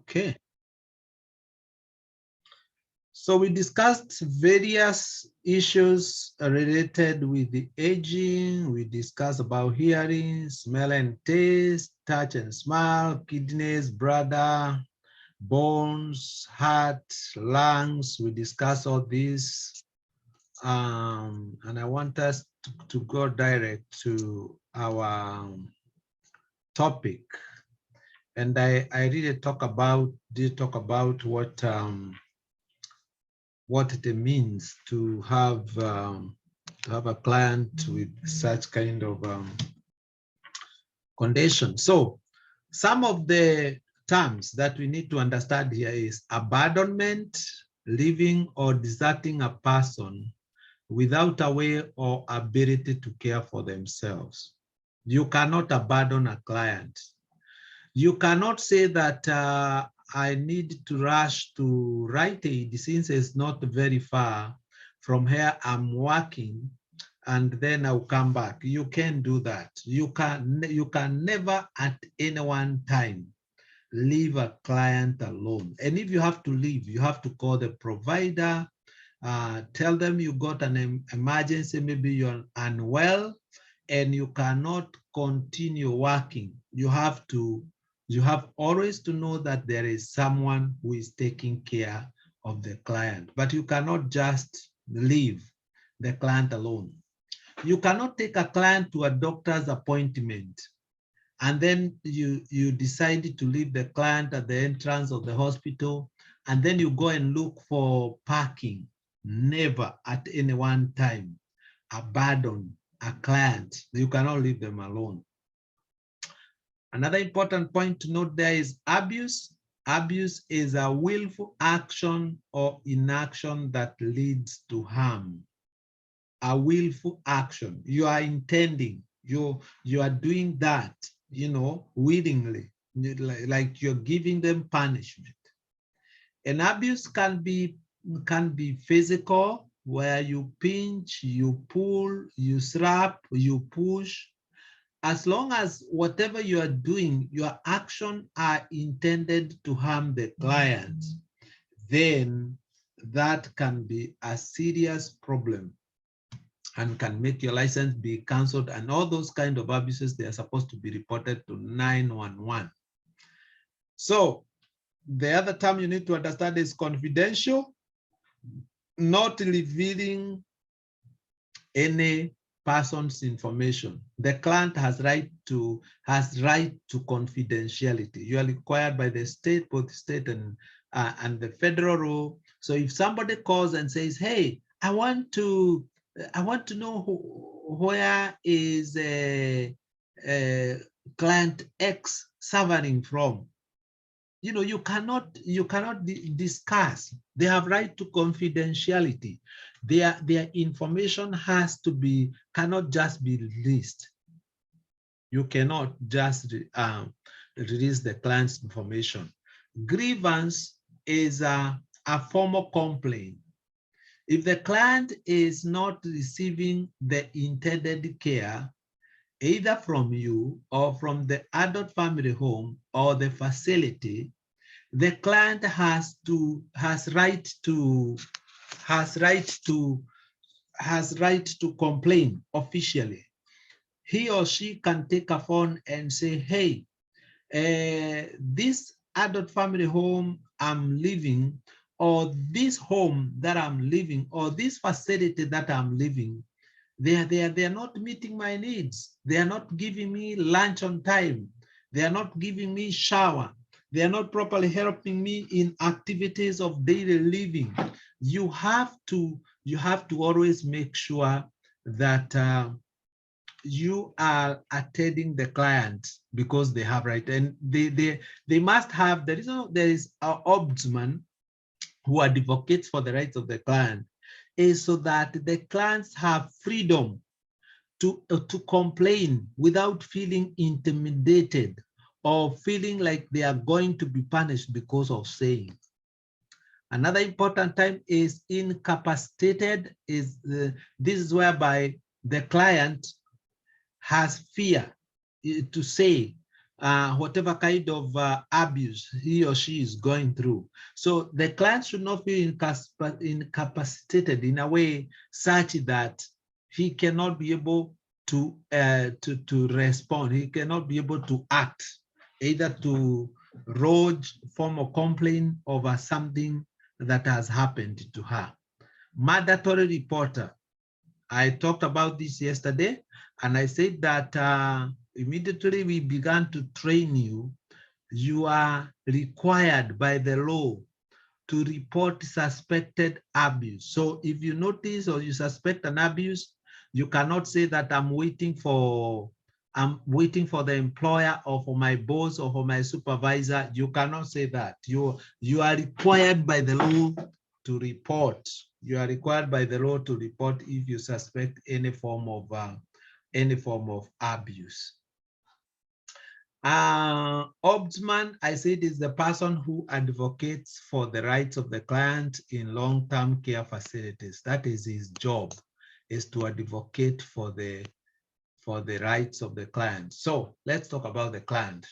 Okay. So we discussed various issues related with the aging. We discussed about hearing, smell and taste, touch and smell, kidneys, bladder, bones, heart, lungs. We discussed all these. And I want us to go direct to our topic. And I really did talk about what it means to have a client with such kind of condition. So some of the terms that we need to understand here is abandonment, leaving or deserting a person without a way or ability to care for themselves. You cannot abandon a client. You cannot say that I need to rush to write Aide since it's not very far from here I'm working, and then I'll come back. You can't do that. You can never at any one time leave a client alone. And if you have to leave, you have to call the provider, tell them you got an emergency, maybe you're unwell and you cannot continue working. You have always to know that there is someone who is taking care of the client, but you cannot just leave the client alone. You cannot take a client to a doctor's appointment and then you decide to leave the client at the entrance of the hospital, and then you go and look for parking. Never at any one time abandon a client. You cannot leave them alone. Another important point to note there is abuse. Abuse is a willful action or inaction that leads to harm. A willful action. You are intending, you are doing that, willingly, like you're giving them punishment. And abuse can be physical, where you pinch, you pull, you slap, you push. As long as whatever you are doing, your actions are intended to harm the client, then that can be a serious problem and can make your license be canceled. And all those kind of abuses, they are supposed to be reported to 911. So the other term you need to understand is confidential, not revealing any person's information. The client has right to confidentiality. You are required by the state, both state and the federal rule. So if somebody calls and says, "Hey, I want to know where is client X suffering from," you cannot discuss. They have right to confidentiality. Their information cannot just be released. You cannot just release the client's information. Grievance is a formal complaint. If the client is not receiving the intended care, either from you or from the adult family home or the facility, the client has right to complain officially. He or she can take a phone and say, "Hey, this adult family home I'm living, or this home that I'm living, or this facility that I'm living, they are not meeting my needs. They are not giving me lunch on time. They are not giving me shower. They are not properly helping me in activities of daily living." You have to always make sure that you are attending the client, because they have right, and they must have. There is an ombudsman who advocates for the rights of the client, is so that the clients have freedom to complain without feeling intimidated or feeling like they are going to be punished because of saying. Another important time is incapacitated. This is whereby the client has fear to say, whatever kind of abuse he or she is going through. So the client should not feel incapacitated in a way such that he cannot be able to respond. He cannot be able to act, either to lodge formal complaint over something that has happened to her. Mandatory reporter. I talked about this yesterday, and I said that immediately we began to train you, you are required by the law to report suspected abuse. So if you notice or you suspect an abuse, you cannot say that I'm waiting for the employer or for my boss or for my supervisor. You cannot say that. You are required by the law to report. You are required by the law to report if you suspect any form of abuse. Ombudsman, I said, is the person who advocates for the rights of the client in long-term care facilities. That is his job, is to advocate for the rights of the client. So let's talk about the client.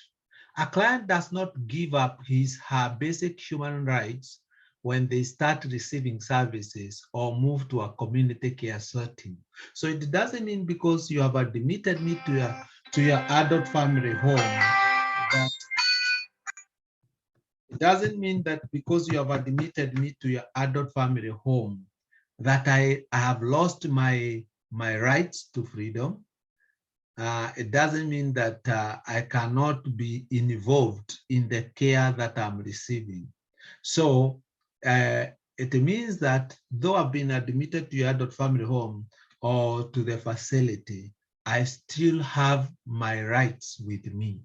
A client does not give up her basic human rights when they start receiving services or move to a community care setting. So it doesn't mean because you have admitted me to your adult family home that it doesn't mean that because you have admitted me to your adult family home that I have lost my rights to freedom. It doesn't mean that I cannot be involved in the care that I'm receiving. So it means that though I've been admitted to your adult family home or to the facility, I still have my rights with me.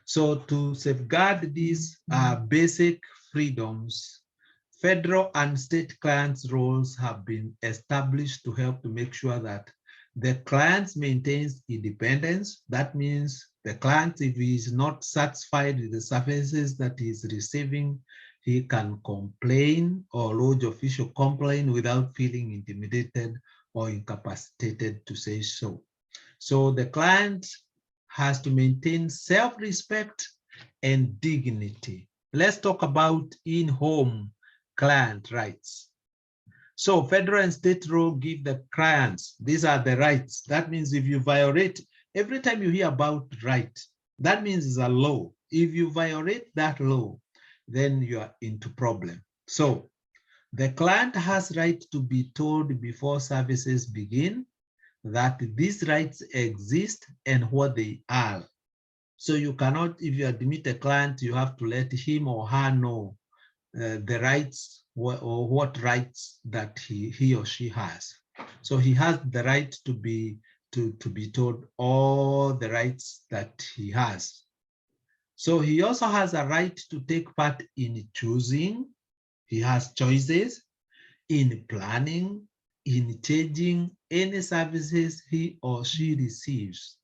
So to safeguard these basic freedoms, federal and state clients' roles have been established to help to make sure that the client maintains independence. That means the client, if he is not satisfied with the services that he is receiving, he can complain or lodge official complaint without feeling intimidated or incapacitated to say so. So the client has to maintain self-respect and dignity. Let's talk about in-home client rights. So federal and state law give the clients, these are the rights. That means if you violate, every time you hear about right, that means it's a law. If you violate that law, then you are into problem. So the client has right to be told before services begin that these rights exist and what they are. So you cannot, if you admit a client, you have to let him or her know the rights or what rights that he or she has. So he has the right to be told all the rights that he has. So he also has a right to take part in choosing. He has choices in planning, in changing any services he or she receives,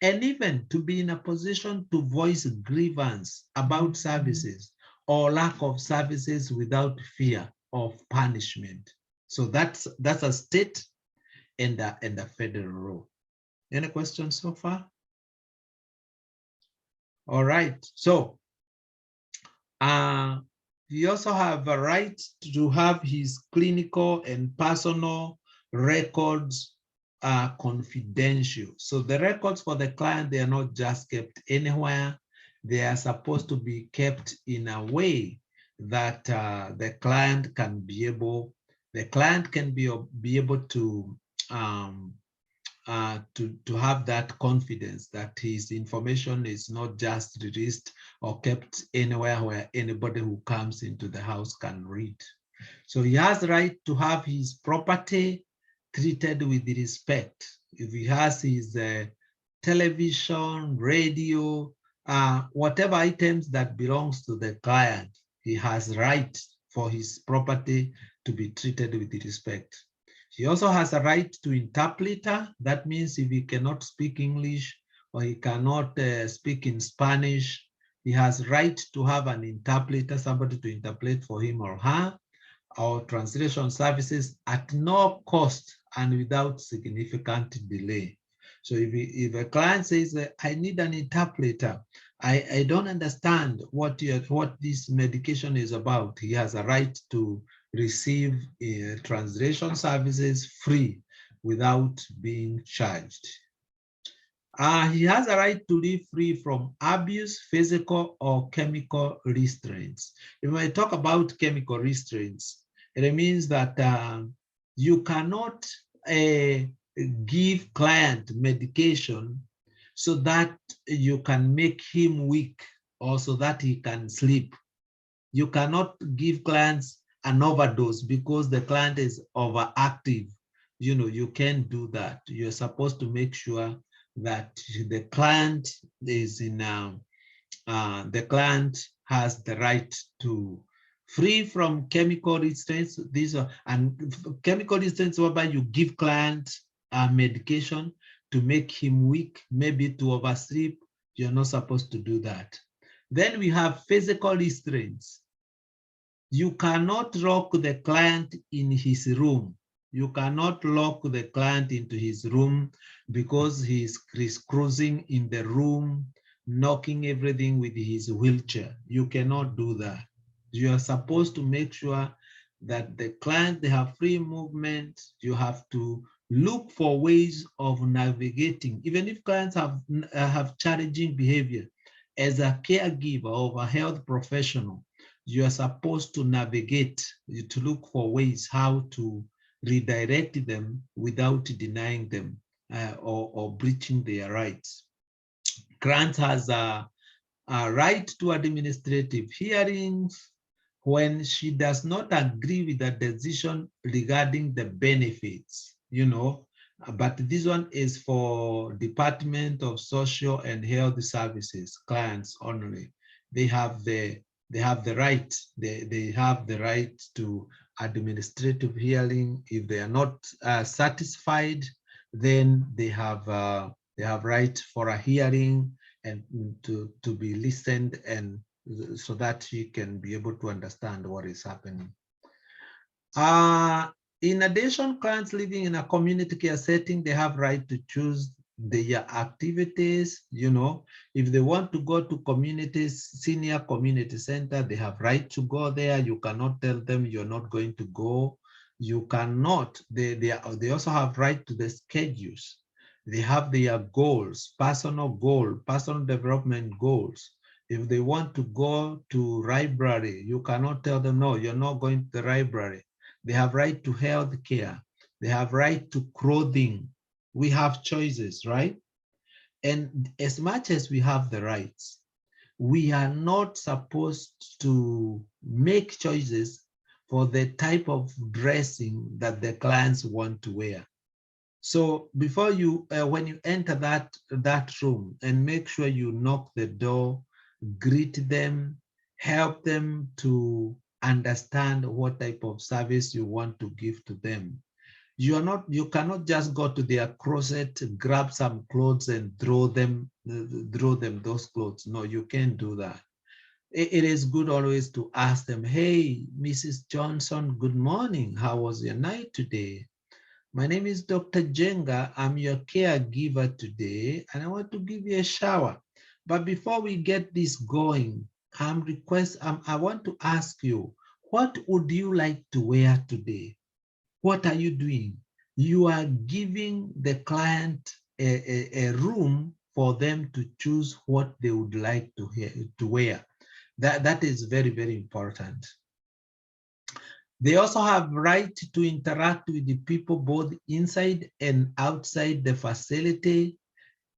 and even to be in a position to voice grievance about services or lack of services without fear of punishment. So that's a state and a federal law. Any questions so far? All right. So he also have a right to have his clinical and personal records confidential. So the records for the client, they are not just kept anywhere. They are supposed to be kept in a way that the client can be able to have that confidence that his information is not just released or kept anywhere where anybody who comes into the house can read. So he has the right to have his property treated with respect. If he has his television, radio, whatever items that belongs to the client, he has right for his property to be treated with respect. He also has a right to interpreter. That means if he cannot speak English or he cannot speak in Spanish, he has right to have an interpreter, somebody to interpret for him or her, or translation services at no cost and without significant delay. So if a client says, I need an interpreter, I don't understand what this medication is about. He has a right to receive translation services free without being charged. He has a right to live free from abuse, physical or chemical restraints. If I talk about chemical restraints, it means that you cannot give client medication so that you can make him weak or so that he can sleep. You cannot give clients an overdose because the client is overactive. You can't do that. You're supposed to make sure that the client is in the client has the right to free from chemical restraints. These are chemical restraints whereby you give client medication to make him weak, maybe to oversleep. You're not supposed to do that. Then we have physical restraints. You cannot lock the client in his room. You cannot lock the client into his room because he's crisscrossing in the room, knocking everything with his wheelchair. You cannot do that. You are supposed to make sure that the client, they have free movement. You have to look for ways of navigating. Even if clients have challenging behavior, as a caregiver or a health professional, you are supposed to navigate, to look for ways how to redirect them without denying them or breaching their rights. Grant has a right to administrative hearings when she does not agree with the decision regarding the benefits, but this one is for Department of Social and Health Services clients only. They have the right, they have the right to administrative hearing. If they are not satisfied, then they have right for a hearing and to be listened, and so that you can be able to understand what is happening. In addition, clients living in a community care setting, they have right to choose their activities. If they want to go to senior community center, they have right to go there. You cannot tell them you're not going to go. You cannot, they also have right to the schedules. They have their goals, personal development goals. If they want to go to library, you cannot tell them, no, you're not going to the library. They have right to health care. They have right to clothing. We have choices, right? And as much as we have the rights, we are not supposed to make choices for the type of dressing that the clients want to wear. So before you, when you enter that room, and make sure you knock the door, greet them, help them to understand what type of service you want to give to them. You cannot just go to their closet, grab some clothes and throw them those clothes. No, you can't do that. It is good always to ask them, hey, Mrs. Johnson, good morning. How was your night today? My name is Dr. Jenga. I'm your caregiver today, and I want to give you a shower. But before we get this going, I want to ask you, what would you like to wear today? What are you doing? You are giving the client a room for them to choose what they would like to wear. That is very, very important. They also have right to interact with the people both inside and outside the facility.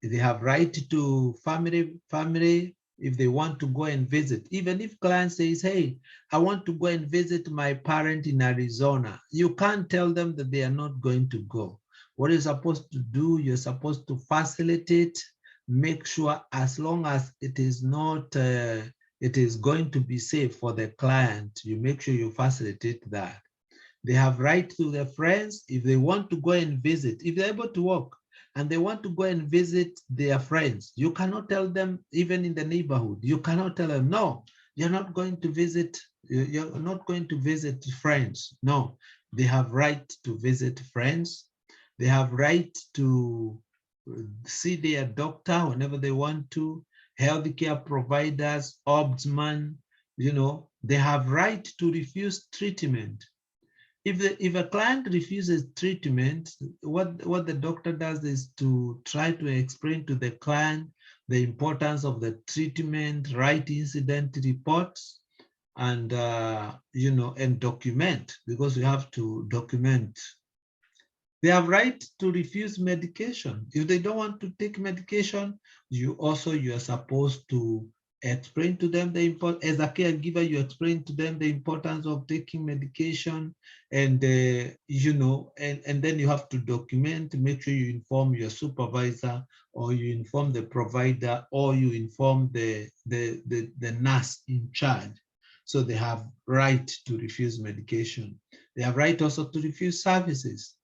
They have right to family if they want to go and visit. Even if client says, hey, I want to go and visit my parent in Arizona, you can't tell them that they are not going to go. What you're supposed to do, you're supposed to facilitate, make sure as long as it is not, it is going to be safe for the client, you make sure you facilitate that. They have right to their friends if they want to go and visit. If they're able to walk and they want to go and visit their friends, you cannot tell them, even in the neighborhood, you cannot tell them, no, you're not going to visit friends. No, they have right to visit friends. They have right to see their doctor whenever they want to, healthcare providers, ombudsman, they have right to refuse treatment. If a client refuses treatment, what the doctor does is to try to explain to the client the importance of the treatment, write incident reports, and and document, because you have to document. They have right to refuse medication. If they don't want to take medication, you are supposed to explain to them the importance. As a caregiver, you explain to them the importance of taking medication, and and then you have to document. Make sure you inform your supervisor, or you inform the provider, or you inform the nurse in charge. So they have right to refuse medication. They have right also to refuse services.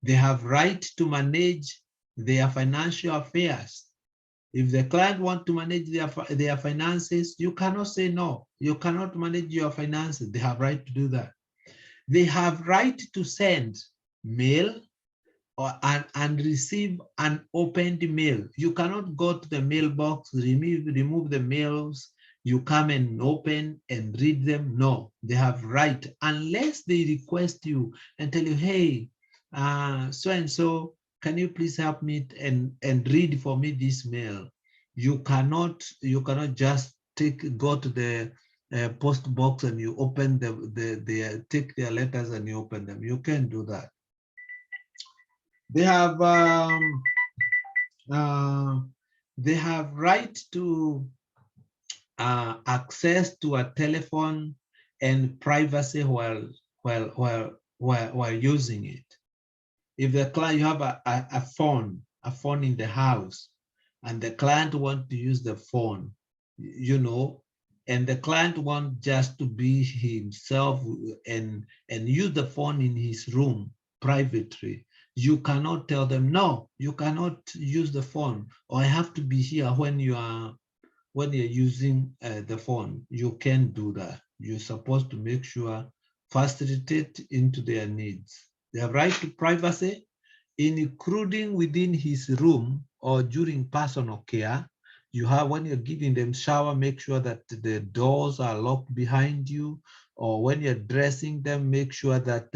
They have right to manage their financial affairs. If the client wants to manage their finances, you cannot say no. You cannot manage your finances. They have right to do that. They have right to send mail and receive an opened mail. You cannot go to the mailbox, remove the mails, you come and open and read them. No, they have right, unless they request you and tell you, hey, so-and-so, can you please help me and read for me this mail? You cannot just go to the post box and you open take their letters and you open them. You can't do that. They have right to access to a telephone and privacy while using it. If the client, you have a phone in the house, and the client wants to use the phone, and the client wants just to be himself and use the phone in his room privately, you cannot tell them, no, you cannot use the phone, or I have to be here when you're using the phone. You can't do that. You're supposed to make sure facilitate into their needs. They have right to privacy, including within his room or during personal care. You have, when you're giving them shower, make sure that the doors are locked behind you, or when you're dressing them, make sure that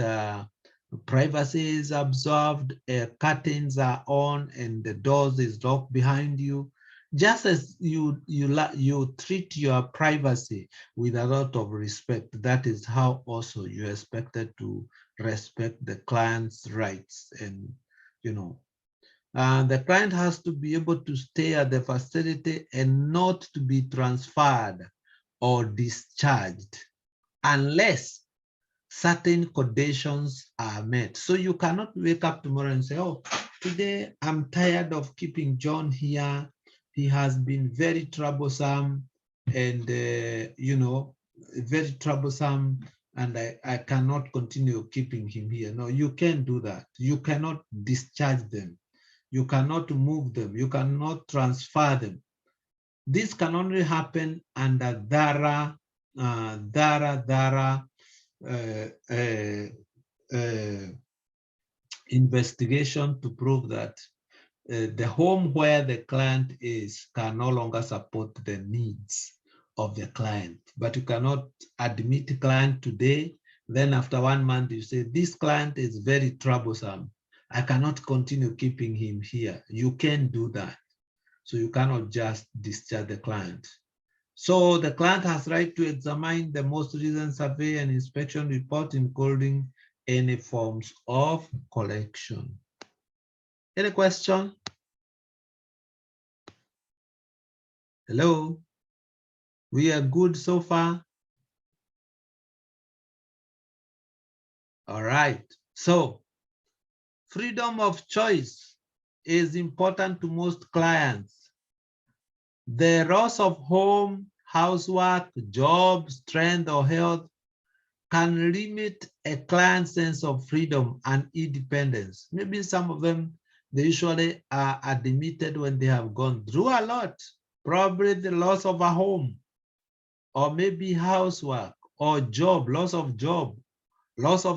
privacy is observed, curtains are on, and the doors is locked behind you. Just as you treat your privacy with a lot of respect, that is how also you're expected to respect the client's rights. And the client has to be able to stay at the facility and not to be transferred or discharged unless certain conditions are met. So you cannot wake up tomorrow and say, oh, today I'm tired of keeping John here. He has been very troublesome and, very troublesome, and I cannot continue keeping him here. No, you can't do that. You cannot discharge them. You cannot move them. You cannot transfer them. This can only happen under DARA investigation to prove that the home where the client is can no longer support the needs of the client. But you cannot admit a client today, then after 1 month you say, this client is very troublesome, I cannot continue keeping him here. You can't do that. So you cannot just discharge the client. So the client has right to examine the most recent survey and inspection report, including any forms of collection. Any question? Hello? We are good so far? All right. So freedom of choice is important to most clients. The loss of home, housework, job, strength, or health can limit a client's sense of freedom and independence. Maybe some of them, they usually are admitted when they have gone through a lot, probably the loss of a home, or maybe housework, or job, loss of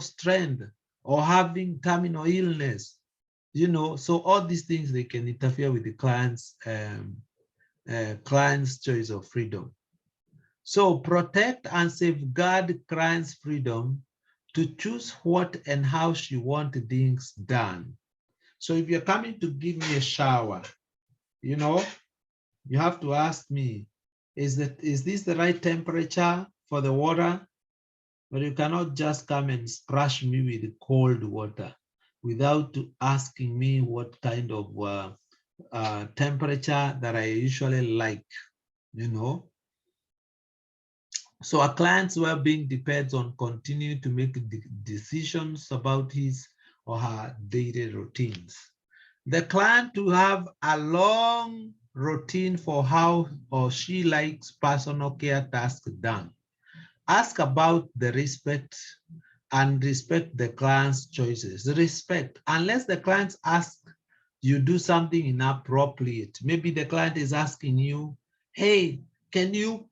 strength, or having terminal illness. So all these things, they can interfere with the client's client's choice of freedom. So protect and safeguard client's freedom to choose what and how she wants things done. So if you're coming to give me a shower, you know, you have to ask me, is this the right temperature for the water? But you cannot just come and splash me with cold water without asking me what kind of temperature that I usually like, you know. So a client's well-being depends on continuing to make decisions about his or her daily routines. The client to have a long routine for how or she likes personal care tasks done. Ask about the respect and respect the client's choices. Respect, unless the client asks you do something inappropriate. Maybe the client is asking you, hey, can you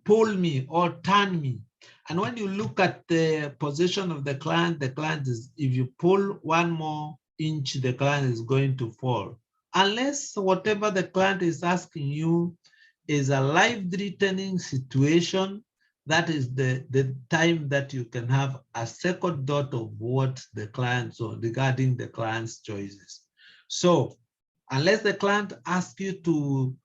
pull me or turn me? And when you look at the position of the client is, if you pull one more inch, the client is going to fall. Unless whatever the client is asking you is a life-threatening situation, that is the time that you can have a second thought of what the client, or regarding the client's choices. So unless the client asks you to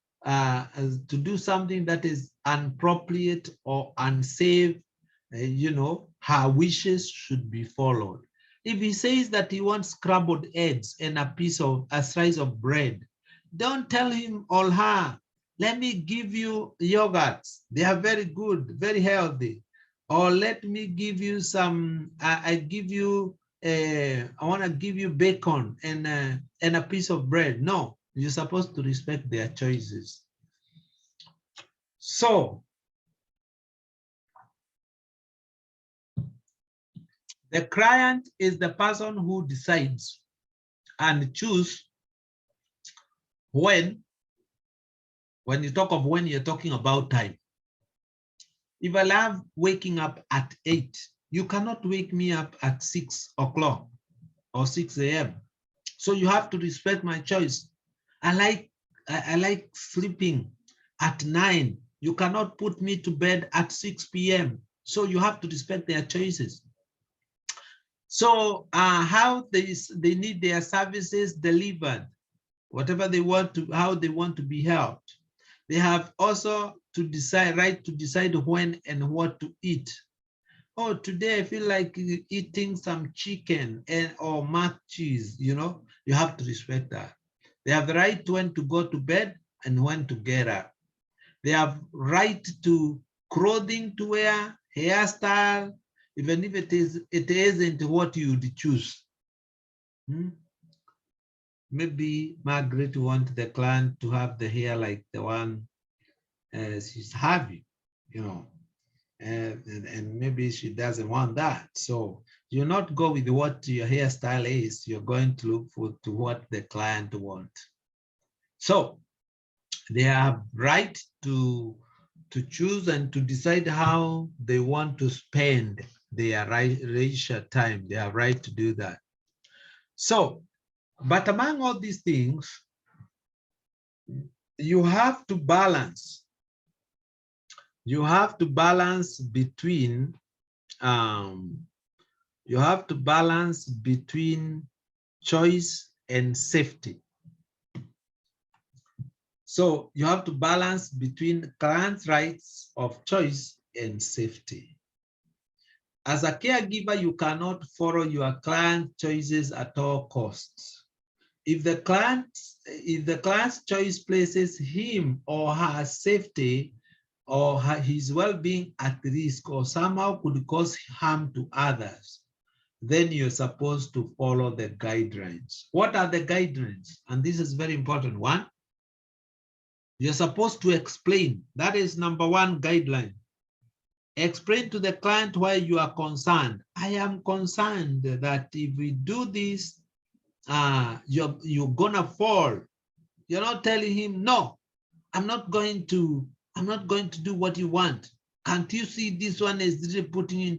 do something that is inappropriate or unsafe, you know, her wishes should be followed. If he says that he wants scrambled eggs and a slice of bread, don't tell him or her, let me give you yogurts. They are very good, very healthy. Or let me give you some, I want to give you bacon and a piece of bread. No, you're supposed to respect their choices. So the client is the person who decides and choose when you talk of when, you're talking about time. If I love waking up at 8, you cannot wake me up at 6 o'clock or 6 a.m. So you have to respect my choice. I like sleeping at 9. You cannot put me to bed at 6 p.m. So you have to respect their choices. So how they need their services delivered, whatever they want to, how they want to be helped. They have also to decide, right to decide when and what to eat. Oh, today I feel like eating some chicken or mac cheese, you know, you have to respect that. They have the right to when to go to bed and when to get up. They have right to clothing to wear, hairstyle, even if it isn't what you would choose. Maybe Margaret wants the client to have the hair like the one she's having, you know, and maybe she doesn't want that. So you not go with what your hairstyle is, you're going to look to what the client wants. So they have right to choose and to decide how they want to spend their leisure time. They have right to do that. So, but among all these things, you have to balance. You have to balance between choice and safety. So you have to balance between client's rights of choice and safety. As a caregiver, you cannot follow your client's choices at all costs. If the client's choice places him or her safety or his well-being at risk or somehow could cause harm to others, then you're supposed to follow the guidelines. What are the guidelines? And this is very important. One, you're supposed to explain. That is number one guideline. Explain to the client why you are concerned. I am concerned that if we do this, you're gonna fall. You're not telling him, no, I'm not going to do what you want. Can't you see this one is really putting you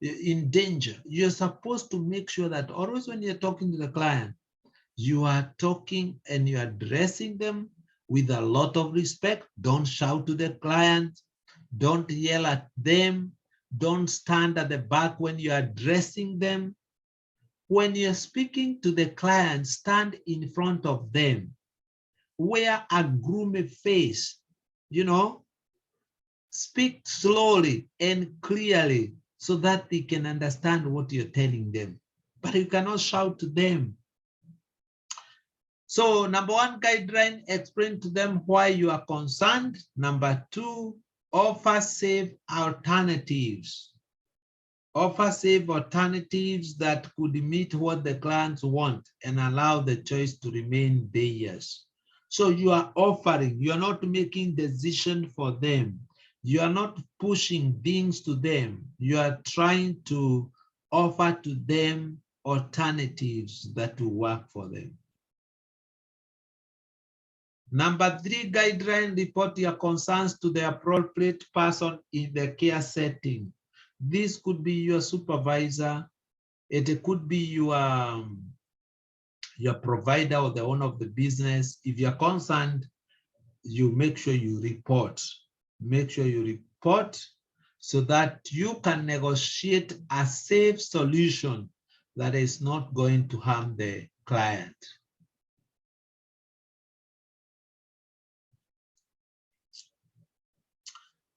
in danger? You're supposed to make sure that always when you're talking to the client, you are talking and you are addressing them with a lot of respect. Don't shout to the client. Don't yell at them. Don't stand at the back when you are addressing them. When you're speaking to the client, stand in front of them. Wear a gloomy face, you know. Speak slowly and clearly so that they can understand what you're telling them. But you cannot shout to them. So number one guideline, explain to them why you are concerned. Number two, offer safe alternatives. Offer safe alternatives that could meet what the clients want and allow the choice to remain theirs. So you are offering, you are not making decision for them. You are not pushing things to them. You are trying to offer to them alternatives that will work for them. Number three guideline, report your concerns to the appropriate person in the care setting. This could be your supervisor. It could be your provider or the owner of the business. If you're concerned, you make sure you report. Make sure you report so that you can negotiate a safe solution that is not going to harm the client.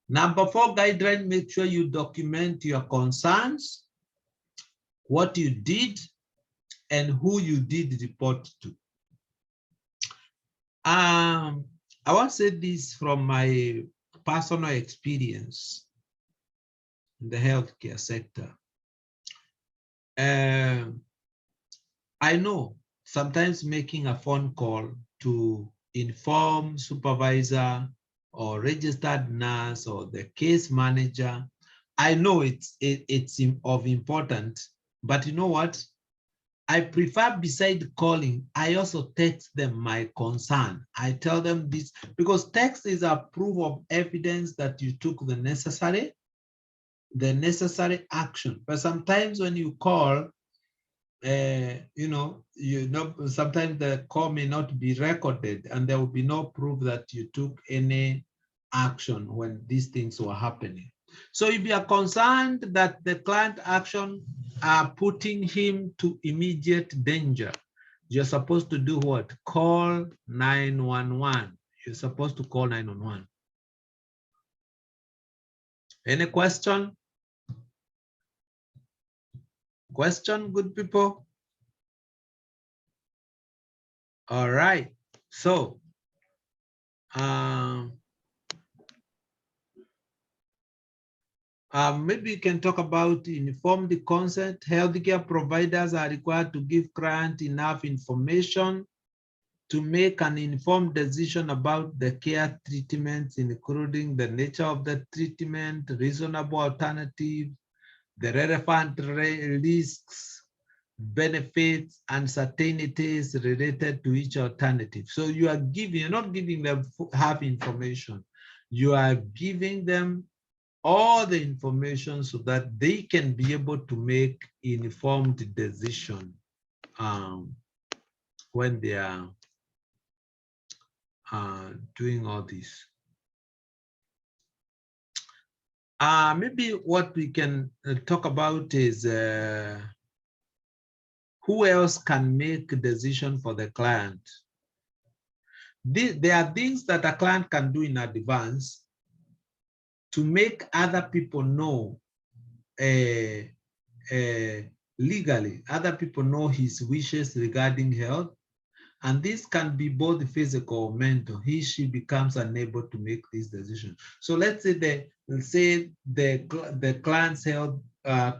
Number four guideline, make sure you document your concerns, what you did, and who you did report to. I want to say this from my personal experience in the healthcare sector. I know sometimes making a phone call to inform supervisor or registered nurse or the case manager, I know it's of importance, but you know what? I prefer, beside calling, I also text them my concern. I tell them this because text is a proof of evidence that you took the necessary action. But sometimes when you call, sometimes the call may not be recorded and there will be no proof that you took any action when these things were happening. So if you are concerned that the client action are putting him to immediate danger, you're supposed to do what? Call 911. You're supposed to call 911. Any question? Question, good people? All right. So, maybe you can talk about informed consent. Healthcare providers are required to give client enough information to make an informed decision about the care treatments, including the nature of the treatment, reasonable alternatives, the relevant risks, benefits, uncertainties related to each alternative. So you're not giving them half information. You are giving them all the information so that they can be able to make informed decision when they are doing all this. Maybe what we can talk about is who else can make a decision for the client. There are things that a client can do in advance to make other people know legally, other people know his wishes regarding health. And this can be both physical or mental. She becomes unable to make this decision. So let's say the client's health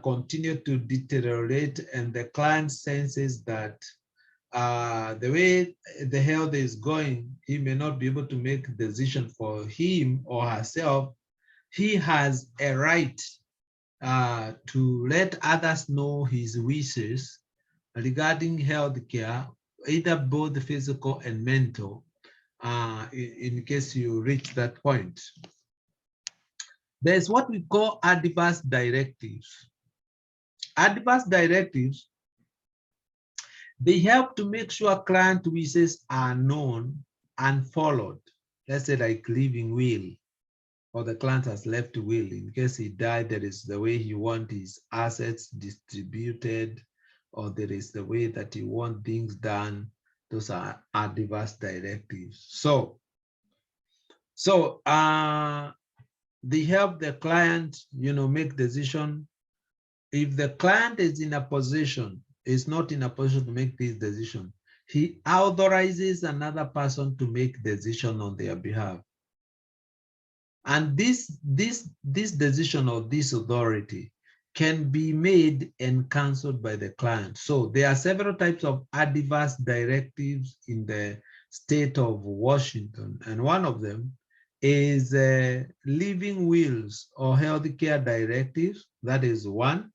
continue to deteriorate and the client senses that the way the health is going, he may not be able to make a decision for him or herself. He has a right to let others know his wishes regarding healthcare, either both physical and mental, in case you reach that point. There's what we call adverse directives. Adverse directives, they help to make sure client wishes are known unfollowed, let's say like leaving will, or the client has left will, in case he died, there is the way he wants his assets distributed, or there is the way that he wants things done. Those are adverse directives. So they help the client, make decision. If the client is in a position, is not in a position to make this decision, he authorizes another person to make decision on their behalf. And this decision or this authority can be made and cancelled by the client. So there are several types of adverse directives in the state of Washington, and one of them is living wills or healthcare directives. That is one.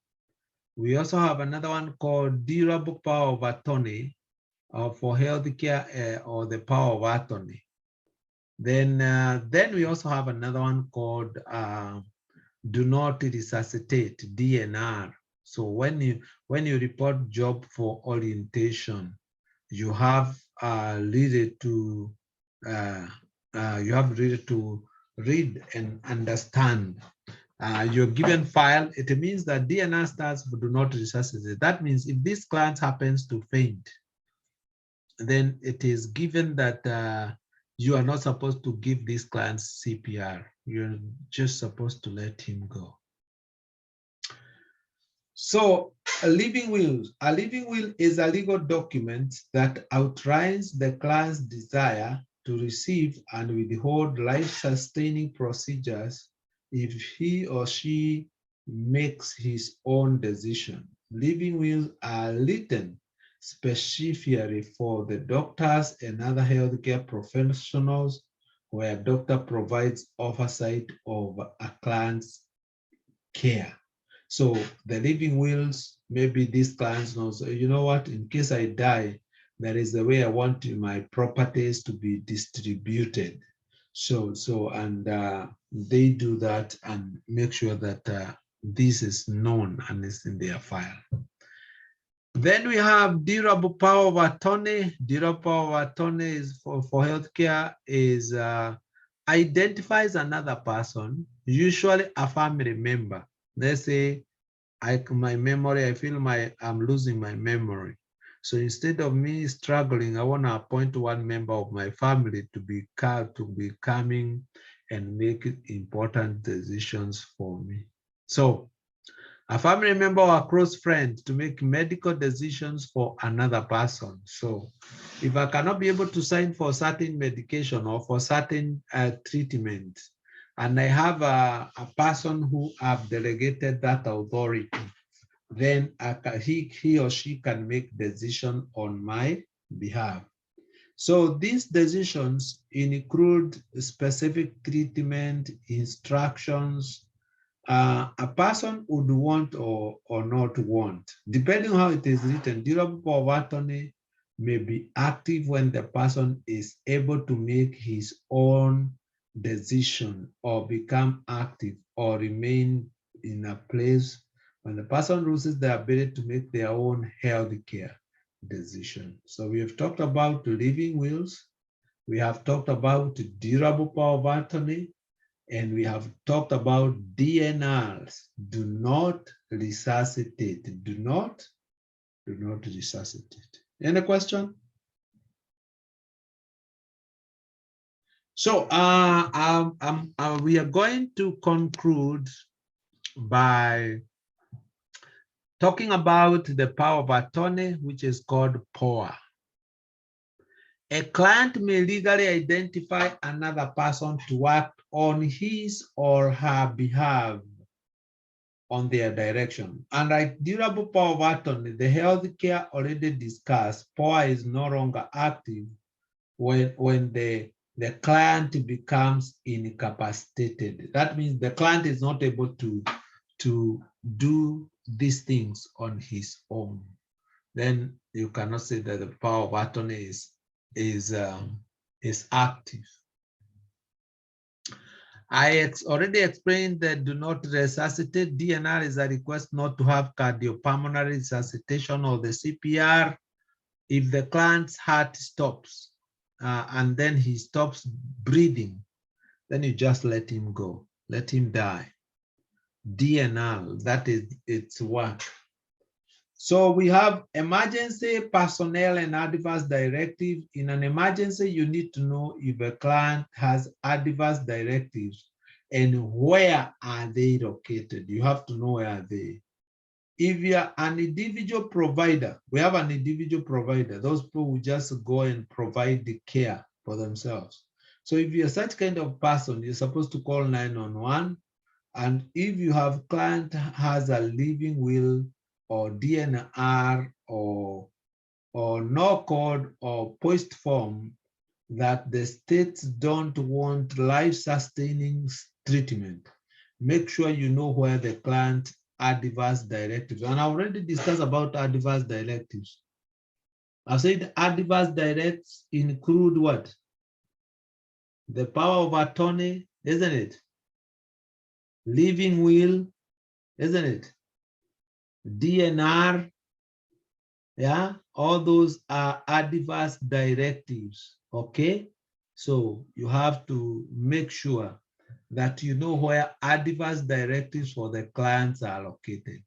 We also have another one called durable power of attorney for healthcare or the power of attorney. Then we also have another one called do not resuscitate, DNR. So when you report job for orientation, you have really to read and understand your given file. It means that DNR stands for do not resuscitate. That means if this client happens to faint, then it is given that you are not supposed to give this client CPR. You're just supposed to let him go. So a living will is a legal document that outlines the client's desire to receive and withhold life-sustaining procedures if he or she makes his own decision. Living wills are written specifically for the doctors and other healthcare professionals, where a doctor provides oversight of a client's care. So the living wills, maybe these clients know, so you know what, in case I die, there is a way I want my properties to be distributed. And they do that and make sure that this is known and is in their file. Then we have durable power of attorney. Durable power of attorney is for healthcare is identifies another person, usually a family member. Let's say I feel I'm losing my memory. So instead of me struggling, I want to appoint one member of my family to be coming and make important decisions for me. So a family member or a close friend to make medical decisions for another person. So if I cannot be able to sign for certain medication or for certain treatment, and I have a person who have delegated that authority, then he or she can make decision on my behalf. So these decisions include specific treatment, instructions, a person would want or not want, depending on how it is written. Durable power of attorney may be active when the person is able to make his own decision or become active or remain in a place when the person loses the ability to make their own healthcare decision. So we have talked about living wills, we have talked about durable power of attorney, and we have talked about DNRs, do not resuscitate, do not resuscitate. Any question? So we are going to conclude by talking about the power of attorney, which is called POA. A client may legally identify another person to act on his or her behalf on their direction. Unlike durable power of attorney, the healthcare already discussed, POA is no longer active when the client becomes incapacitated. That means the client is not able to do these things on his own. Then you cannot say that the power of attorney is active. I already explained that do not resuscitate. DNR is a request not to have cardiopulmonary resuscitation or the CPR if the client's heart stops. and then he stops breathing, then you just let him go, let him die. DNR, that is its work. So we have emergency personnel and adverse directive. In an emergency, you need to know if a client has adverse directives and where are they located. You have to know where are they. If you are an individual provider, we have an individual provider. Those people will just go and provide the care for themselves. So if you're such kind of person, you're supposed to call 911. And if you have client has a living will or DNR or no code or post form that the states don't want life-sustaining treatment, make sure you know where the client adverse directives. And I already discussed about adverse directives. I said adverse directives include what? The power of attorney, isn't it? Living will, isn't it? DNR, yeah, all those are adverse directives, okay? So you have to make sure that you know where adverse directives for the clients are located.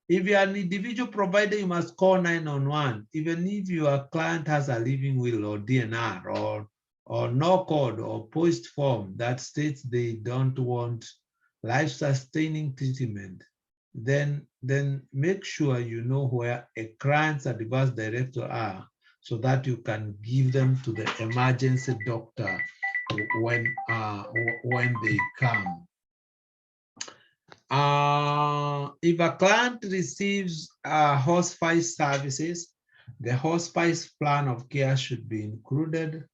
If you're an individual provider, you must call 911, even if your client has a living will or DNR or no code or post form that states they don't want life-sustaining treatment, then make sure you know where a client's adverse directives are so that you can give them to the emergency doctor when they come. If a client receives hospice services, the hospice plan of care should be included.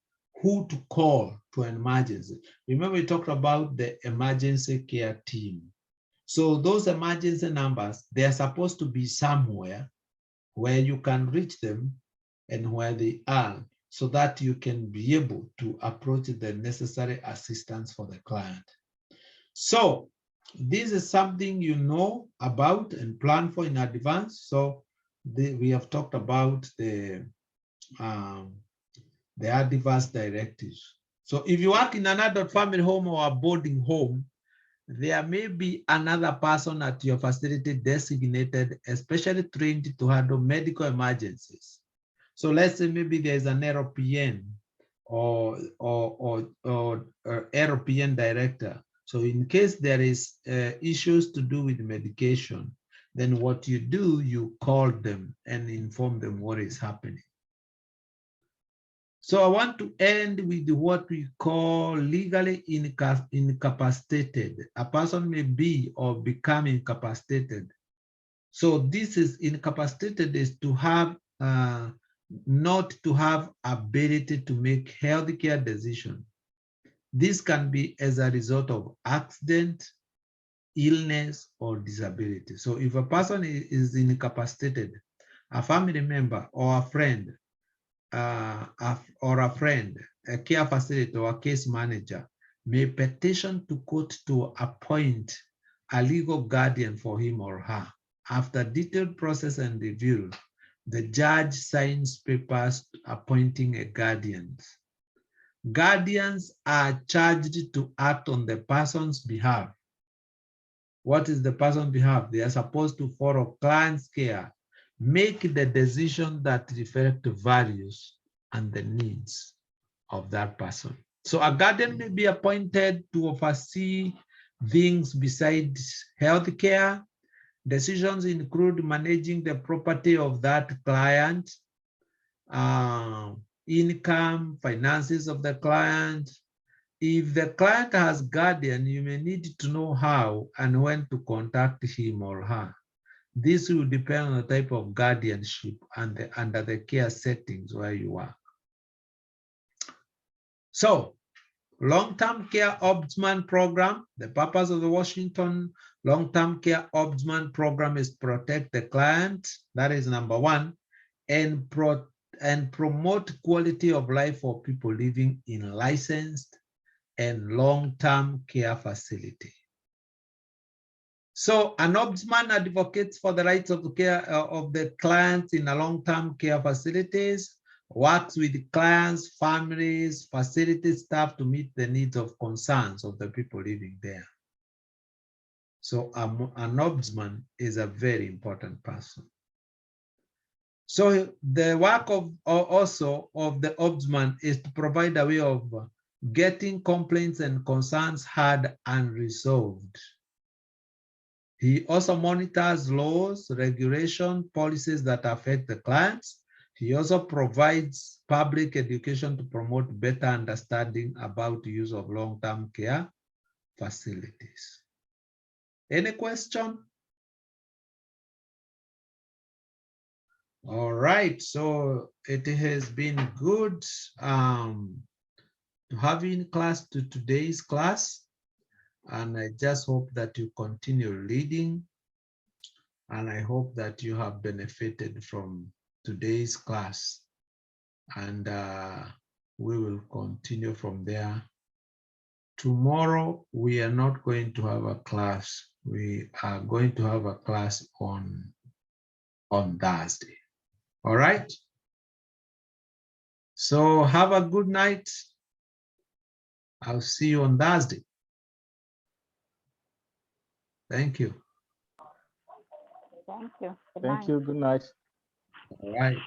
Who to call to an emergency? Remember, we talked about the emergency care team. So those emergency numbers, they're supposed to be somewhere where you can reach them and where they are so that you can be able to approach the necessary assistance for the client. So this is something you know about and plan for in advance. So we have talked about the adverse directives. So if you work in an adult family home or a boarding home, there may be another person at your facility designated, especially trained to handle medical emergencies. So let's say maybe there's an LPN or LPN director. So in case there is issues to do with medication, then what you do, you call them and inform them what is happening. So I want to end with what we call legally incapacitated. A person may be or become incapacitated. So this is incapacitated is to have not to have ability to make healthcare decisions. This can be as a result of accident, illness, or disability. So if a person is incapacitated, a family member or a friend, a care facilitator or a case manager may petition to court to appoint a legal guardian for him or her. After detailed process and review, the judge signs papers appointing a guardian. Guardians are charged to act on the person's behalf. What is the person's behalf? They are supposed to follow client's care, make the decision that reflect the values and the needs of that person. So a guardian may be appointed to oversee things besides healthcare. Decisions include managing the property of that client, income, finances of the client. If the client has guardian, you may need to know how and when to contact him or her. This will depend on the type of guardianship and under the care settings where you are. So, long-term care ombudsman program, the purpose of the Washington long-term care ombudsman program is protect the client, that is number one, and promote quality of life for people living in licensed and long-term care facility. So an ombudsman advocates for the rights of the care of the clients in a long-term care facilities. works with clients, families, facility staff to meet the needs of concerns of the people living there. So an ombudsman is a very important person. So the work of also of the ombudsman is to provide a way of getting complaints and concerns heard and resolved. He also monitors laws, regulation, policies that affect the clients. He also provides public education to promote better understanding about the use of long-term care facilities. Any question? All right, so it has been good to have you in class to today's class. And I just hope that you continue reading. And I hope that you have benefited from today's class. And we will continue from there. Tomorrow, we are not going to have a class. We are going to have a class on Thursday. All right? So have a good night. I'll see you on Thursday. Thank you. Thank you. Good Thank night. you. Good night. All right.